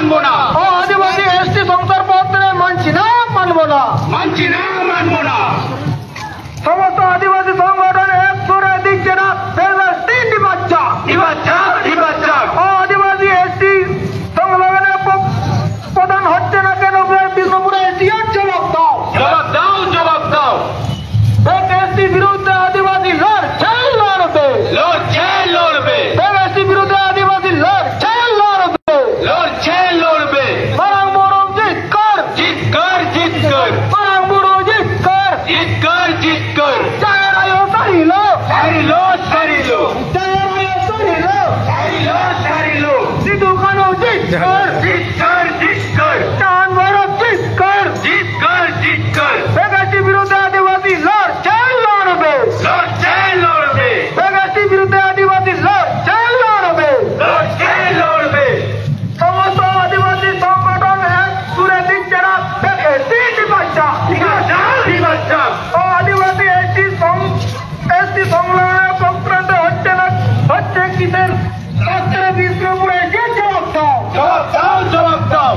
মানবো না। আদিবাসী এসটি শংসাপত্রে মানছি না, মানবো না, মানছি না, মানবো না। সমস্ত আদিবাসী সংগঠন এক সুরে দিচ্ছে না এসটি নিবাচ্চা। আদিবাসী এসটি সংগঠনের প্রধান হচ্ছে না কেন বিষ্ণুপুরে এসটির জবাব দাও। জবাব দাও। এসটি বিরুদ্ধে আদিবাসী লড়ছে, লড়বে। এসটি বিরুদ্ধে আদিবাসী লড়ছে, লড়বে। মারাং বড় জিত কর। মারাং বড় জিত কর। জয় রায় সারিলো। জয় রায় সারিলো। সিধু কানু জিত কর। চান বড় জিত কর। এসটি বিরুদ্ধে আদিবাসী লড়ছে, লড়বে। এসটি বিরুদ্ধে আদিবাসী লড়ছে, লড়বে। সমস্ত আদিবাসী সংগঠন এক সুরে দিচ্ছে না এসটি নিবাচ্চা। আদিবাসী এসটি সংগ্রামের সংক্রান্ত হচ্ছে না, হচ্ছে কিসের শাস্ত্রে বিষ্ণুপুরে যে জবাব দাও। জবাব দাও।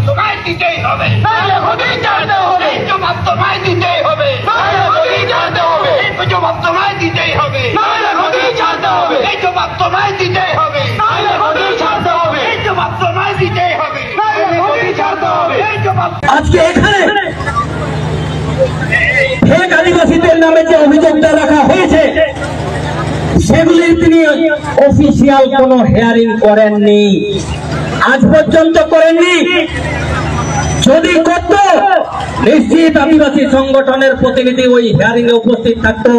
তোমায় দিতেই হবে। নাহলে হতেই জানতে হবে। জবাব তোমায় দিতেই হবে। নাহলে হতেই জানতে হবে। জবাব তোমায় দিতেই হবে। নাহলে হতেই জানতে হবে। এই জবাব তোমায় দিতেই হবে। নাহলে হতেই জানতে হবে। এই জবাব তোমায় দিতেই হবে। নাহলে হতেই জানতে হবে। এই জবাব আজকে এখানে ফেক আদিবাসীদের নামে যে অভিযোগটা রাখা হয়েছে সেগুলির তিনি অফিসিয়াল কোনো হিয়ারিং করেননি, আজ পর্যন্ত করেননি। যদি করত নিশ্চিত আদিবাসী সংগঠনের প্রতিনিধি ওই হিয়ারিং এ উপস্থিত থাকতো।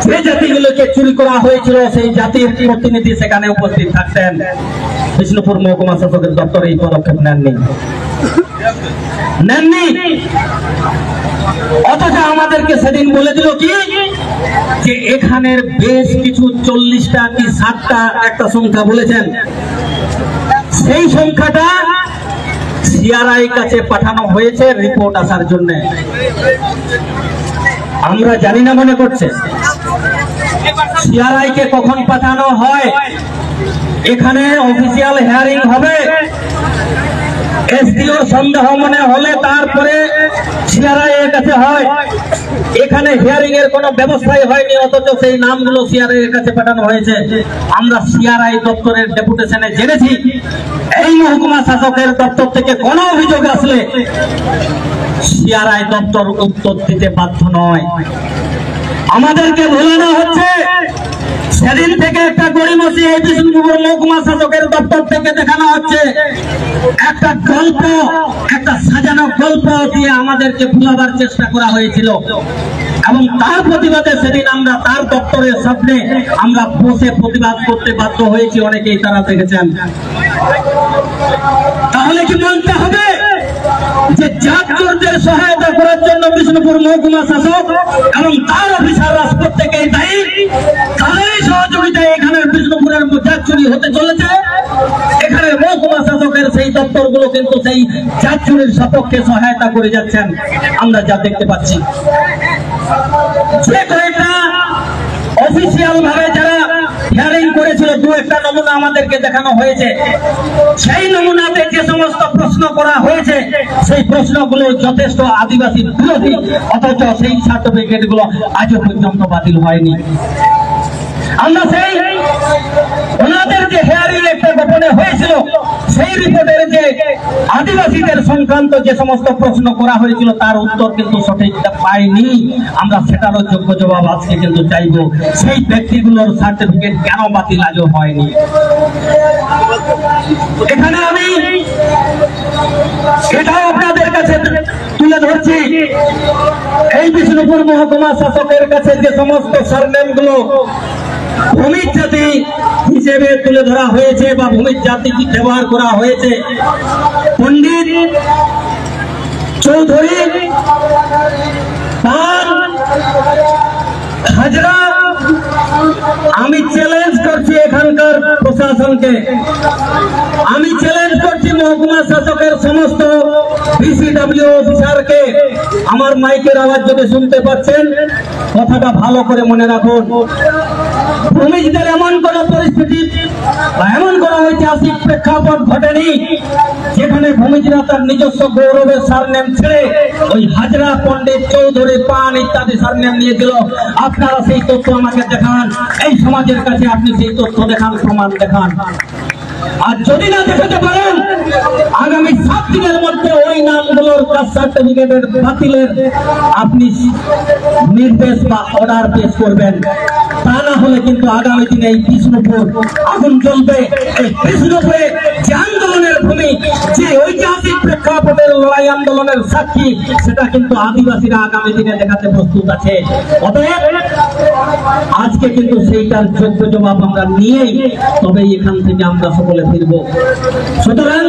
যে জাতিগুলোকে চুরি করা হয়েছিল সেই জাতির প্রতিনিধি সেখানে উপস্থিত থাকতেন। বিষ্ণুপুর মহকুমা শাসকের দপ্তর এই পদক্ষেপ নেননি। অথচ আমাদেরকে সেদিন বলে দিল কি যে এখানের বেশ কিছু 40টা কি 60টা একটা সংখ্যা বলেছেন, সেই সংখ্যাটা সিআরআই কাছে পাঠানো হয়েছে রিপোর্ট আসার জন্য। আমরা জানি না মনে করছে সিআরআই কে কখন পাঠানো হয়। এখানে অফিসিয়াল হিয়ারিং হবে, এসডিওর সন্দেহ মনে হলে তারপরে সিআরআই এর কাছে হয়। এখানে হিয়ারিং এর কোনো ব্যবস্থাই হয়নি, অথচ সেই নামগুলো সিআরআই এর কাছে পাঠানো হয়েছে। আমরা সিআরআই দপ্তরের ডেপুটেশনে জেনেছি এই মহকুমা শাসকের দপ্তর থেকে কোনো অভিযোগ আসলে সিআরআই দপ্তর উত্তর দিতে বাধ্য নয়। আমাদেরকে ভুলানো হচ্ছে। সেদিন থেকে একটা গড়িমসি এই বিষ্ণুপুর মহকুমা শাসকের দপ্তর থেকে দেখানো হচ্ছে একটা গল্প, একটা সাজানো গল্প দিয়ে আমাদেরকে ভুলাবার চেষ্টা করা হয়েছিল। এবং তার প্রতিবাদে সেদিন আমরা তার দপ্তরের সামনে আমরা বসে প্রতিবাদ করতে বাধ্য হয়েছি, অনেকেই তারা দেখেছেন। তাহলে কি মানতে হবে যে জাতচোরদের সহায়তা করার জন্য বিষ্ণুপুর মহকুমা শাসক এবং তার অফিসাররা প্রত্যেকেই দায়ী, তাদেরই সহযোগিতায় এখানের বিষ্ণুপুরের জাত চুরি হতে চলেছে। এখানে মহকুমা শাসকের সেই দপ্তরগুলো কিন্তু সেই জাত চুরির সপক্ষে সহায়তা করে যাচ্ছেন, আমরা যা দেখতে পাচ্ছি। যে কয়েকটা অফিসিয়াল ভাবে যারা হিয়ারিং করেছিল দু একটা নমুনা আমাদেরকে দেখানো হয়েছে। সেই নমুনাতে যে সমস্ত প্রশ্ন করা হয়েছে সেই প্রশ্নগুলো যথেষ্ট আদিবাসী বিরোধী, অথচ সেই সার্টিফিকেট গুলো আজও পর্যন্ত বাতিল হয়নি। আমরা সেই ওনাদের যে হিয়ারিং একটা গোপনে হয়েছিল সেই রিপোর্টের যে আদিবাসীদের সংক্রান্ত যে সমস্ত প্রশ্ন করা হয়েছিল তার উত্তর কিন্তু সঠিক পাইনি। আমরা সেটারও যোগ্য জবাব আজকে কিন্তু চাইব। সেই ব্যক্তিগুলোর সার্টিফিকেট কেন বাতিল আজও হয়নি। এখানে আমি এটাও আপনাদের কাছে তুলে ধরছি, এই বিষ্ণুপুর মহকুমা শাসকের কাছে যে সমস্ত সারনেম গুলো ভূমির জাতি হিসেবে তুলে ধরা হয়েছে বা ভূমির জাতি ব্যবহার করা হয়েছে, পণ্ডিত, চৌধুরী, পান, হাজরা, আমি চ্যালেঞ্জ করছি এখানকার প্রশাসনকে, আমি চ্যালেঞ্জ করছি মহকুমা শাসকের সমস্ত বিসিডব্লিউ অফিসারকে। আমার মাইকের আওয়াজ যদি শুনতে পাচ্ছেন কথাটা ভালো করে মনে রাখুন। ভূমিজদের এমন কোন পরিস্থিতি বা এমন কোন ঐতিহাসিক প্রেক্ষাপট ঘটেনি যেখানে ভূমিজরা তার নিজস্ব গৌরবের সারনেম ছেড়ে ওই হাজরা, পণ্ডিত, চৌধুরী, পান ইত্যাদি সারনেম নিয়েছিল। আপনারা সেই তথ্য আমাকে দেখান, এই সমাজের কাছে আপনি সেই তথ্য দেখান, প্রমাণ দেখান। আর যদি না দেখাতে পারেন, আগামী 7 দিনের মধ্যে ওই নামগুলোর কাস্ট সার্টিফিকেটের বাতিলের আপনি নির্দেশ বা অর্ডার পেশ করবেন। তা না হলে কিন্তু আগামী দিনে এই বিষ্ণুপুর আগুন জ্বলবে। এই বিষ্ণুপুরে যে আন্দোলনের ভূমি, যে ঐতিহাসিক প্রেক্ষাপটের লড়াই আন্দোলনের সাক্ষী, সেটা কিন্তু আদিবাসীরা আগামী দিনে দেখাতে প্রস্তুত আছে। অতএব আজকে কিন্তু সেইটার যোগ্য জবাব আমরা নিয়েই তবেই এখান থেকে আমরা সকলে ফিরব। সুতরাং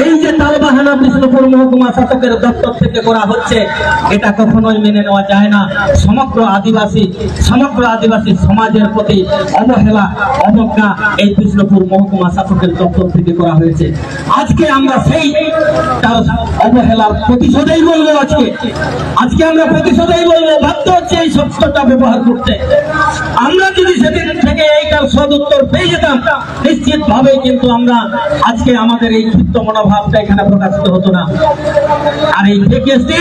এই যে তালবাহানা বিষ্ণুপুর মহকুমা শাসকের দপ্তর থেকে করা হচ্ছে, এটা কখনোই মেনে নেওয়া যায় না। সমগ্র আদিবাসী সমাজের প্রতি অবহেলা, অবজ্ঞা এই বিষ্ণুপুর মহকুমা শাসকের দপ্তর থেকে করা হয়েছে। আজকে আমরা সেই তার অবহেলার প্রতিশোধেই বলবো। আজকে আমরা প্রতিশোধেই বলবো। বাধ্য হচ্ছে এই শব্দটা ব্যবহার করতে। আমরা যদি সেদিন থেকে এইটার সদুত্তর পেয়ে যেতাম, নিশ্চিত ভাবে কিন্তু আমরা আজকে আমাদের এই ক্ষিপ্ত মনোভাবটা এখানে প্রকাশিত হতো না। আর এই ফেক এসটি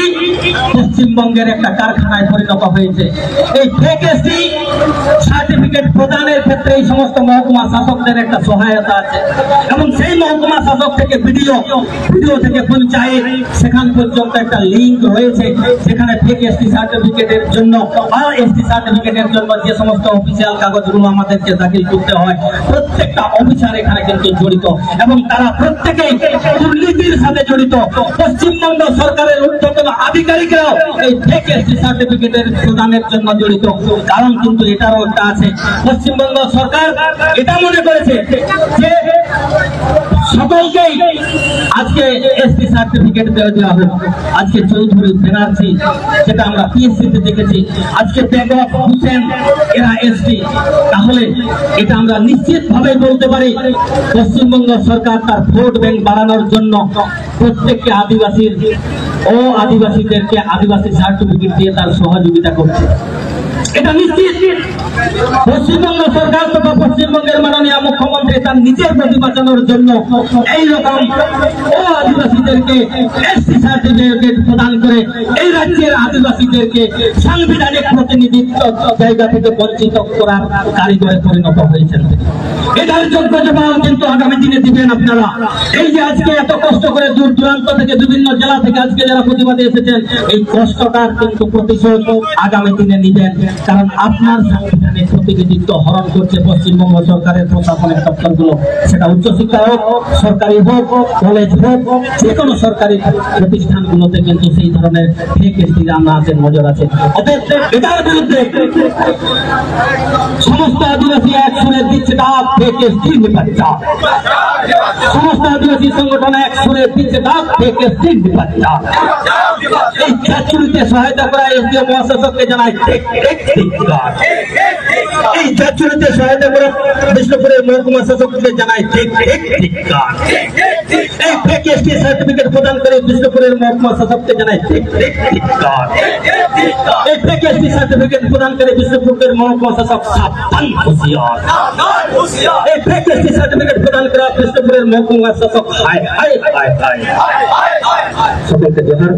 পশ্চিমবঙ্গের একটা কারখানায় পরিণত হয়েছে। এই ফেক এসটি সার্টিফিকেট প্রদানের ক্ষেত্রে এই সমস্ত মহকুমা শাসকদের একটা সহায়তা আছে, এবং সেই মহকুমা শাসক থেকে ভিডিও থেকে পঞ্চায়েত, সেখান পর্যন্ত একটা লিঙ্ক রয়েছে, যেখানে ফেক এসটি সার্টিফিকেটের জন্য বা এসটি সার্টিফিকেটের জন্য যে সমস্ত অফিসিয়াল কাগজগুলো আমাদেরকে দাখিল করতে হয়, প্রত্যেকটা অফিসার এখানে কিন্তু জড়িত, এবং তারা প্রত্যেকেই দুর্নীতির সাথে জড়িত। পশ্চিমবঙ্গ সরকারের ঊর্ধ্বতন আধিকারিকরাও এই ফেক এসটি সার্টিফিকেটের প্রদানের জন্য জড়িত। কারণ কিন্তু এটারও একটা আছে, পশ্চিমবঙ্গ সরকার এটা মনে করেছে যে সকলকেই আজকে এসটি সার্টিফিকেট দেওয়া হোক। আজকে চৌধুরী, ব্যানার্জি, যেটা আমরা পিএসসিতে দেখেছি, আজকে বেগম, হোসেন, এরা এসটি। তাহলে এটা আমরা নিশ্চিত ভাবে বলতে পারি, পশ্চিমবঙ্গ সরকার তার ভোট ব্যাংক বাড়ানোর জন্য প্রত্যেককে আদিবাসীদেরকে আদিবাসী সার্টিফিকেট দিয়ে তার সহযোগিতা করছে। এটা নিশ্চিত পশ্চিমবঙ্গ সরকার তথা পশ্চিমবঙ্গের মাননীয় মুখ্যমন্ত্রী তার নিজের প্রতি বাঁচানোর জন্য এইরকম আদিবাসীদেরকে এসটি সার্টিফিকেট প্রদান করে এই রাজ্যের আদিবাসীদেরকে সাংবিধানিক প্রতিনিধিত্ব জায়গা থেকে বঞ্চিত করার কারিগরে পরিণত হয়েছেন। এটার যোগ্য জবাব কিন্তু আগামী দিনে দিবেন আপনারা। এই যে আজকে এত কষ্ট করে দূর দূরান্ত থেকে, বিভিন্ন জেলা থেকে আজকে যারা প্রতিবাদে এসেছেন, এই কষ্টটার কিন্তু প্রতিশোধ আগামী দিনে নিবেন। কারণ আপনার সাংবিধানিক প্রতিনিধিত্ব হরণ করছে পশ্চিমবঙ্গ সরকারের প্রশাসনিক দপ্তরগুলো, সেটা উচ্চশিক্ষা হোক, সরকারি হোক, কলেজ হোক, যে কোনো সরকারি প্রতিষ্ঠানগুলোতে কিন্তু সেই ধরনের ফেক এসটি রান্নার নজর আছে। অতএব এটার বিরুদ্ধে সমস্ত আদিবাসী এক সুরে দিচ্ছে ডাক, ফেক এসটি নিপাচ্চা। সমস্ত আদিবাসী সংগঠন এক সুরে দিচ্ছে ডাক, ফেক এসটি নিপাচ্চা। এই চাচুরিতে সহায়তা করা এসডিও মহাশাসককে জানায় এই চাচুরিতে সহায়তা করে বিষ্ণুপুরের মহকুমা শাসককে জানায় এই ফেক এসটি সার্টিফিকেট প্রদান করে বিষ্ণুপুরের মহকুমা শাসককে জানায় এই ফেক এসটি সার্টিফিকেট প্রদান করে বিষ্ণুপুরের মহকুমা শাসক সাবধান হুঁশিয়ার। এই ফেক এসটি সার্টিফিকেট প্রদান করা বিষ্ণুপুরের মহকুমা শাসক হায় হায় হায় হায়। সকলকে জোহার।